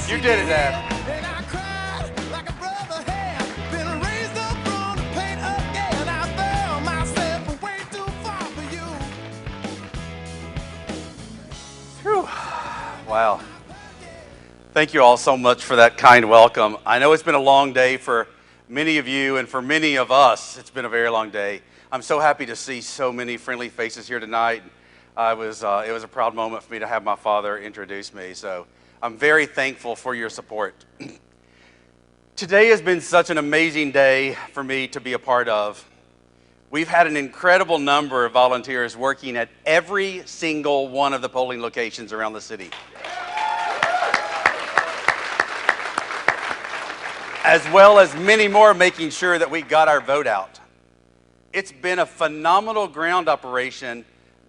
You did it, Dad. And I cried like a brother had been raised up on the paint again. I found myself way too far for you. Whew. Wow. Thank you all so much for that kind welcome. I know it's been a long day for many of you, and for many of us, it's been a very long day. I'm so happy to see so many friendly faces here tonight. It was a proud moment for me to have my father introduce me, so I'm very thankful for your support. Today has been such an amazing day for me to be a part of. We've had an incredible number of volunteers working at every single one of the polling locations around the city, as well as many more making sure that we got our vote out. It's been a phenomenal ground operation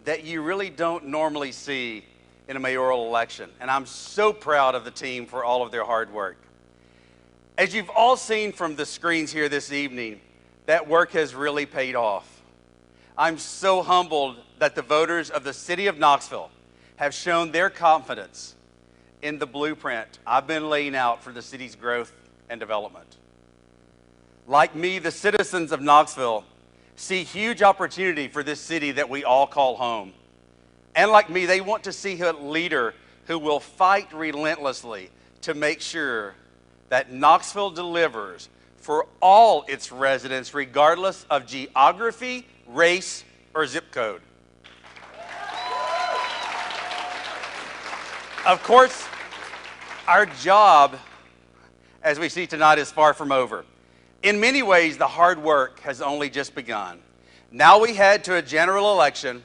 that you really don't normally see in a mayoral election, and I'm so proud of the team for all of their hard work. As you've all seen from the screens here this evening, that work has really paid off. I'm so humbled that the voters of the city of Knoxville have shown their confidence in the blueprint I've been laying out for the city's growth and development. Like me, the citizens of Knoxville see huge opportunity for this city that we all call home. And like me, they want to see a leader who will fight relentlessly to make sure that Knoxville delivers for all its residents, regardless of geography, race, or zip code. Of course, our job, as we see tonight, is far from over. In many ways, the hard work has only just begun. Now we head to a general election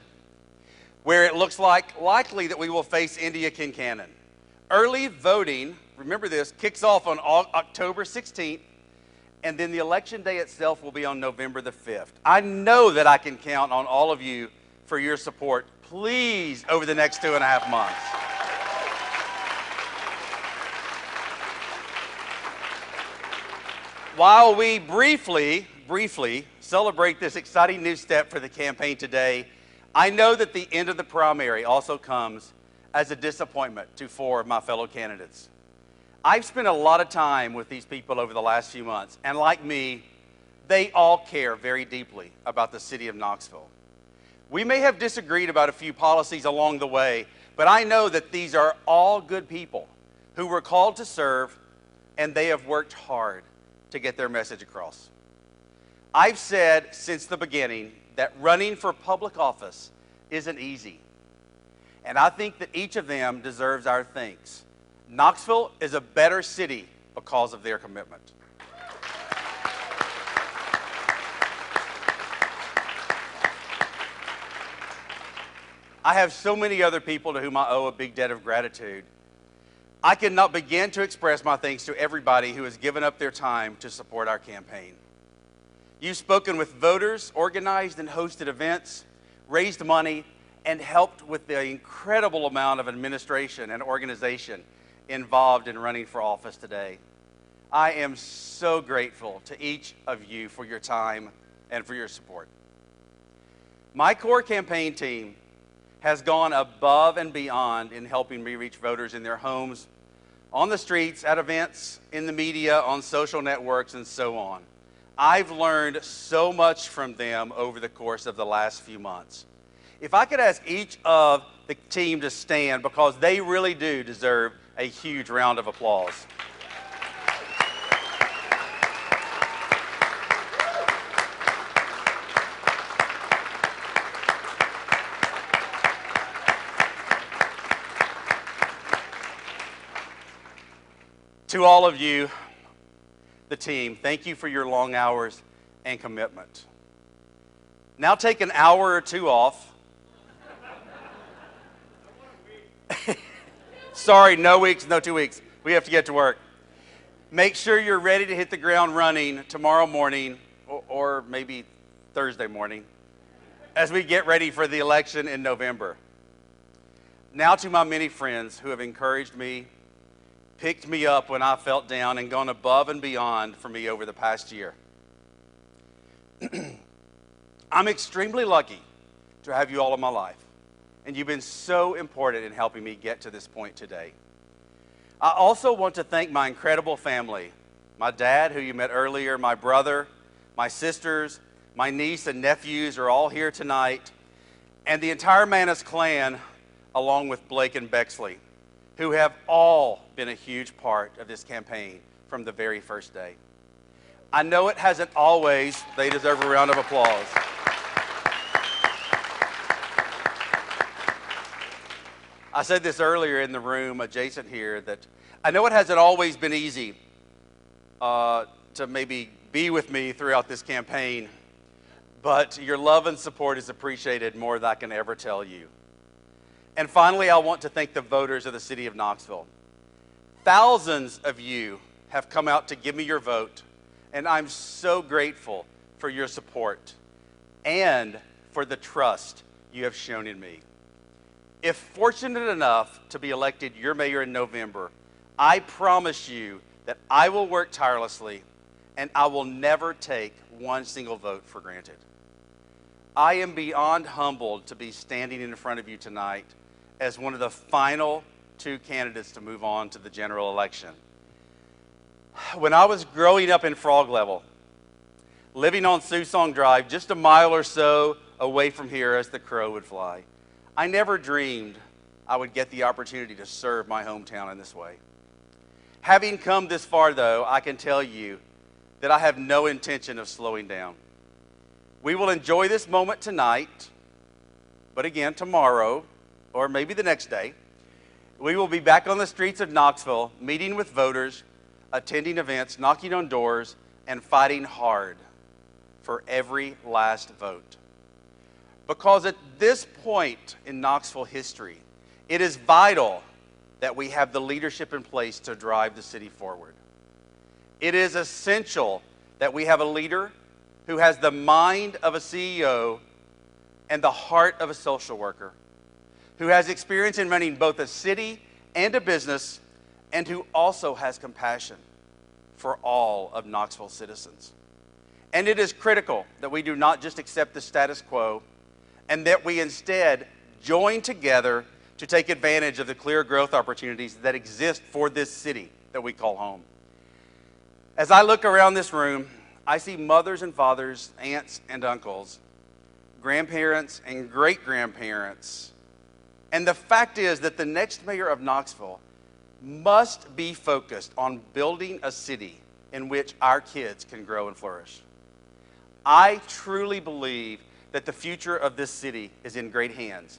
where it looks likely that we will face India Kincannon. Early voting, remember this, kicks off on October 16th, and then the election day itself will be on November the 5th. I know that I can count on all of you for your support, please, over the next 2.5 months. While we briefly celebrate this exciting new step for the campaign today, I know that the end of the primary also comes as a disappointment to 4 of my fellow candidates. I've spent a lot of time with these people over the last few months, and like me, they all care very deeply about the city of Knoxville. We may have disagreed about a few policies along the way, but I know that these are all good people who were called to serve, and they have worked hard to get their message across. I've said since the beginning that running for public office isn't easy, and I think that each of them deserves our thanks. Knoxville is a better city because of their commitment. I have so many other people to whom I owe a big debt of gratitude. I cannot begin to express my thanks to everybody who has given up their time to support our campaign. You've spoken with voters, organized and hosted events, raised money, and helped with the incredible amount of administration and organization involved in running for office today. I am so grateful to each of you for your time and for your support. My core campaign team has gone above and beyond in helping me reach voters in their homes, on the streets, at events, in the media, on social networks, and so on. I've learned so much from them over the course of the last few months. If I could ask each of the team to stand, because they really do deserve a huge round of applause. To all of you, the team, thank you for your long hours and commitment. Now take an hour or two off. Sorry, no weeks, no 2 weeks. We have to get to work. Make sure you're ready to hit the ground running tomorrow morning or maybe Thursday morning as we get ready for the election in November. Now to my many friends who have encouraged me, picked me up when I felt down, and gone above and beyond for me over the past year. I'm extremely lucky to have you all in my life, and you've been so important in helping me get to this point today. I also want to thank my incredible family. My dad, who you met earlier, my brother, my sisters, my niece and nephews are all here tonight, and the entire Mannis clan, along with Blake and Bexley, who have all been a huge part of this campaign from the very first day. I know it hasn't always, they deserve a round of applause. I said this earlier in the room adjacent here, that I know it hasn't always been easy to maybe be with me throughout this campaign, but your love and support is appreciated more than I can ever tell you. And finally, I want to thank the voters of the city of Knoxville. Thousands of you have come out to give me your vote, and I'm so grateful for your support and for the trust you have shown in me. If fortunate enough to be elected your mayor in November, I promise you that I will work tirelessly and I will never take one single vote for granted. I am beyond humbled to be standing in front of you tonight as one of the final two candidates to move on to the general election. When I was growing up in Frog Level, living on Susong Drive, just a mile or so away from here as the crow would fly, I never dreamed I would get the opportunity to serve my hometown in this way. Having come this far, though, I can tell you that I have no intention of slowing down. We will enjoy this moment tonight, but again tomorrow, or maybe the next day, we will be back on the streets of Knoxville, meeting with voters, attending events, knocking on doors, and fighting hard for every last vote. Because at this point in Knoxville history, it is vital that we have the leadership in place to drive the city forward. It is essential that we have a leader who has the mind of a CEO and the heart of a social worker, who has experience in running both a city and a business, and who also has compassion for all of Knoxville's citizens. And it is critical that we do not just accept the status quo, and that we instead join together to take advantage of the clear growth opportunities that exist for this city that we call home. As I look around this room, I see mothers and fathers, aunts and uncles, grandparents and great-grandparents. And the fact is that the next mayor of Knoxville must be focused on building a city in which our kids can grow and flourish. I truly believe that the future of this city is in great hands.